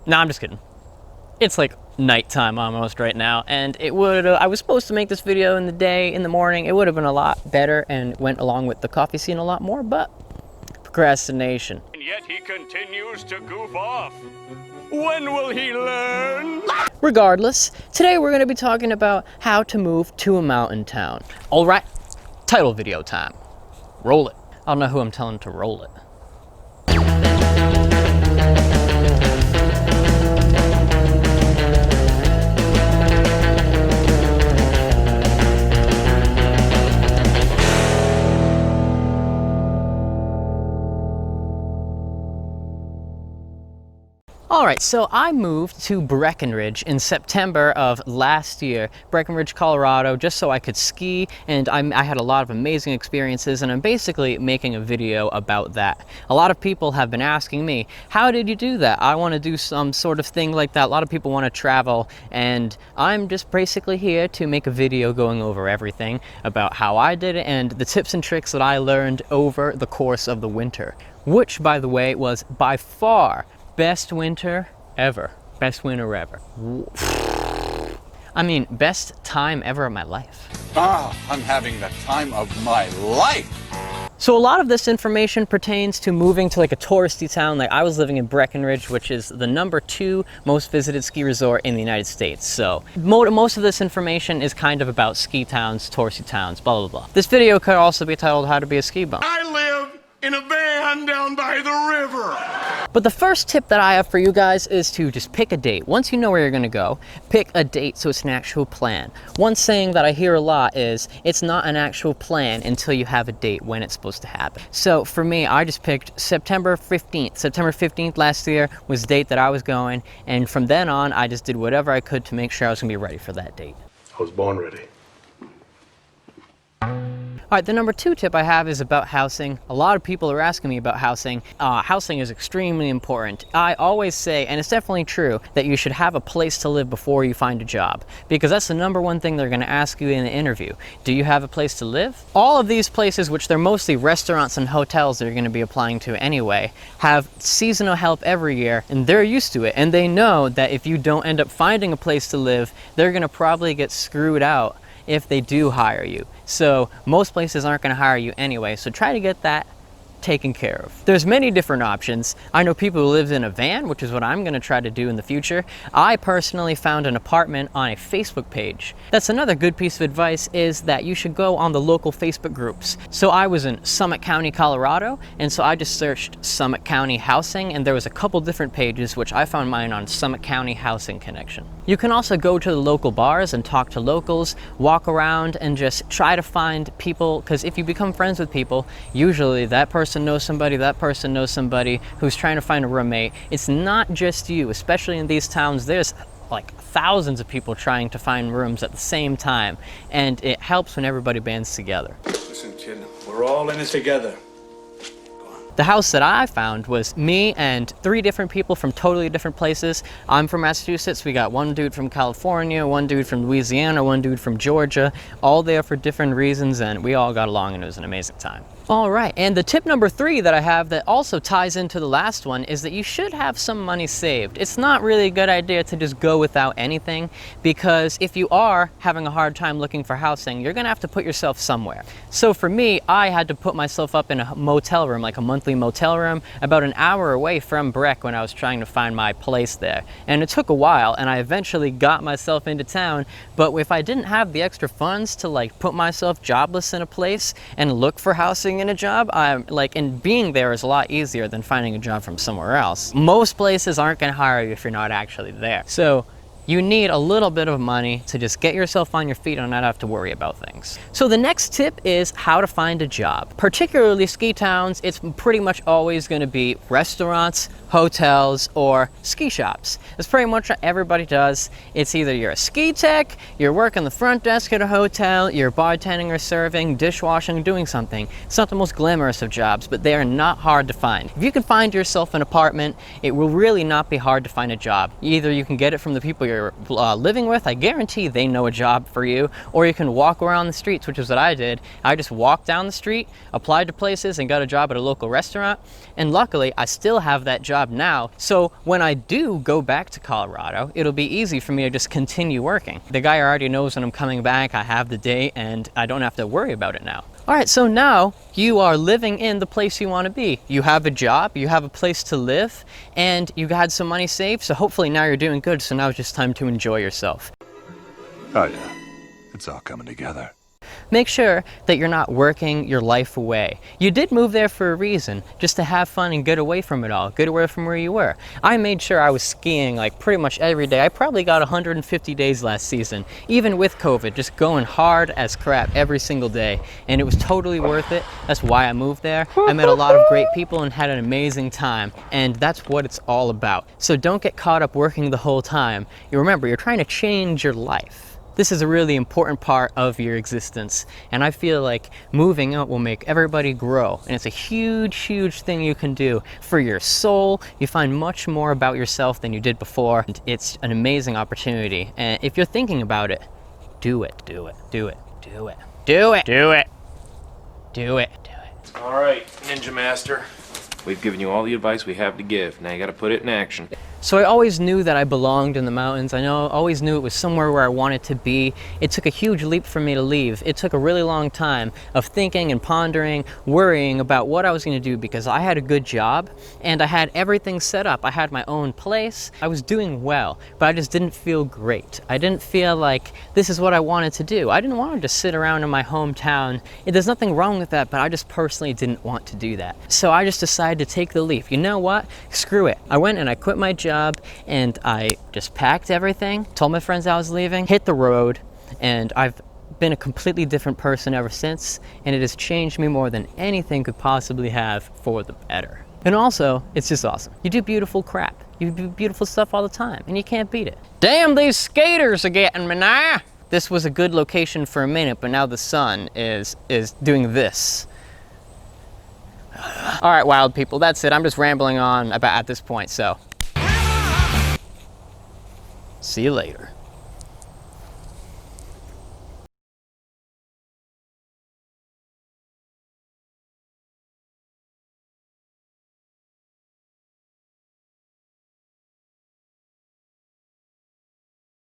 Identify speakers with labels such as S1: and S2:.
S1: No, I'm just kidding. It's like nighttime almost right now, and I was supposed to make this video in the morning. It would have been a lot better and went along with the coffee scene a lot more, but procrastination.
S2: And yet he continues to goof off. When will he learn?
S1: Regardless, today we're going to be talking about how to move to a mountain town. All right, title video time. Roll it. I don't know who I'm telling to roll it. Alright, so I moved to Breckenridge in September of last year, Breckenridge, Colorado, just so I could ski, and I had a lot of amazing experiences, and I'm basically making a video about that. A lot of people have been asking me, how did you do that? I want to do some sort of thing like that. A lot of people want to travel, and I'm just basically here to make a video going over everything about how I did it and the tips and tricks that I learned over the course of the winter, which, by the way, was by far best winter ever. Best winter ever. I mean, best time ever of my life.
S3: I'm having the time of my life.
S1: So a lot of this information pertains to moving to like a touristy town. Like I was living in Breckenridge, which is the #2 most visited ski resort in the United States. So most of this information is kind of about ski towns, touristy towns, blah, blah, blah. This video could also be titled How to Be a Ski Bum.
S2: I live in a van down by the river.
S1: But the first tip that I have for you guys is to just pick a date. Once you know where you're gonna go, pick a date so it's an actual plan. One saying that I hear a lot is, it's not an actual plan until you have a date when it's supposed to happen. So for me, I just picked September 15th. September 15th last year was the date that I was going, and from then on, I just did whatever I could to make sure I was gonna be ready for that date.
S4: I was born ready.
S1: All right, the #2 tip I have is about housing. A lot of people are asking me about housing. Housing is extremely important. I always say, and it's definitely true, that you should have a place to live before you find a job, because that's the #1 thing they're gonna ask you in the interview. Do you have a place to live? All of these places, which they're mostly restaurants and hotels that you're gonna be applying to anyway, have seasonal help every year, and they're used to it, and they know that if you don't end up finding a place to live, they're gonna probably get screwed out if they do hire you. So most places aren't going to hire you anyway, so try to get that taken care of. There's many different options. I know people who live in a van, which is what I'm going to try to do in the future. I personally found an apartment on a Facebook page. That's another good piece of advice, is that you should go on the local Facebook groups. So I was in Summit County, Colorado, and so I just searched Summit County housing, and there was a couple different pages, which I found mine on Summit County Housing Connection. You can also go to the local bars and talk to locals, walk around and just try to find people, because if you become friends with people, usually that person knows somebody who's trying to find a roommate. It's not just you, especially in these towns. There's like thousands of people trying to find rooms at the same time, and it helps when everybody bands together.
S4: Listen, kid, we're all in it together.
S1: The house that I found was me and 3 different people from totally different places. I'm from Massachusetts. We got one dude from California, one dude from Louisiana, one dude from Georgia, all there for different reasons, and we all got along and it was an amazing time. All right, and the tip #3 that I have that also ties into the last one is that you should have some money saved. It's not really a good idea to just go without anything, because if you are having a hard time looking for housing, you're gonna have to put yourself somewhere. So for me, I had to put myself up in a motel room, like a monthly motel room, about an hour away from Breck when I was trying to find my place there. And it took a while, and I eventually got myself into town, but if I didn't have the extra funds to like put myself jobless in a place and look for housing in a job, and being there is a lot easier than finding a job from somewhere else. Most places aren't going to hire you if you're not actually there. So you need a little bit of money to just get yourself on your feet and not have to worry about things. So the next tip is how to find a job. Particularly ski towns, it's pretty much always going to be restaurants, hotels, or ski shops. That's pretty much what everybody does. It's either you're a ski tech, you're working the front desk at a hotel, you're bartending or serving, dishwashing, doing something. It's not the most glamorous of jobs, but they are not hard to find. If you can find yourself an apartment, it will really not be hard to find a job. Either you can get it from the people you're you're living with, I guarantee they know a job for you. Or you can walk around the streets, which is what I did. I just walked down the street, applied to places, and got a job at a local restaurant. And luckily, I still have that job now. So when I do go back to Colorado, it'll be easy for me to just continue working. The guy already knows when I'm coming back, I have the date, and I don't have to worry about it now. All right, so now you are living in the place you want to be. You have a job, you have a place to live, and you had some money saved, so hopefully now you're doing good, so now it's just time to enjoy yourself.
S3: Oh yeah, it's all coming together.
S1: Make sure that you're not working your life away. You did move there for a reason, just to have fun and get away from it all, get away from where you were. I made sure I was skiing like pretty much every day. I probably got 150 days last season, even with COVID, just going hard as crap every single day. And it was totally worth it. That's why I moved there. I met a lot of great people and had an amazing time. And that's what it's all about. So don't get caught up working the whole time. You remember, you're trying to change your life. This is a really important part of your existence, and I feel like moving out will make everybody grow, and it's a huge, huge thing you can do for your soul. You find much more about yourself than you did before, and it's an amazing opportunity. And if you're thinking about it, do it, do it, do it, do it, do it, do it, do it, do it.
S5: All right, Ninja Master. We've given you all the advice we have to give. Now you gotta put it in action.
S1: So I always knew that I belonged in the mountains. Always knew it was somewhere where I wanted to be. It took a huge leap for me to leave. It took a really long time of thinking and pondering, worrying about what I was going to do, because I had a good job and I had everything set up. I had my own place. I was doing well, but I just didn't feel great. I didn't feel like this is what I wanted to do. I didn't want to just sit around in my hometown. There's nothing wrong with that, but I just personally didn't want to do that. So I just decided to take the leap. You know what? Screw it. I went and I quit my job, and I just packed everything, told my friends I was leaving, hit the road, and I've been a completely different person ever since, and it has changed me more than anything could possibly have, for the better. And also, it's just awesome. You do beautiful crap. You do beautiful stuff all the time, and you can't beat it. Damn, these skaters are getting me now! This was a good location for a minute, but now the sun is doing this. All right, wild people, that's it. I'm just rambling on about at this point, so see you later.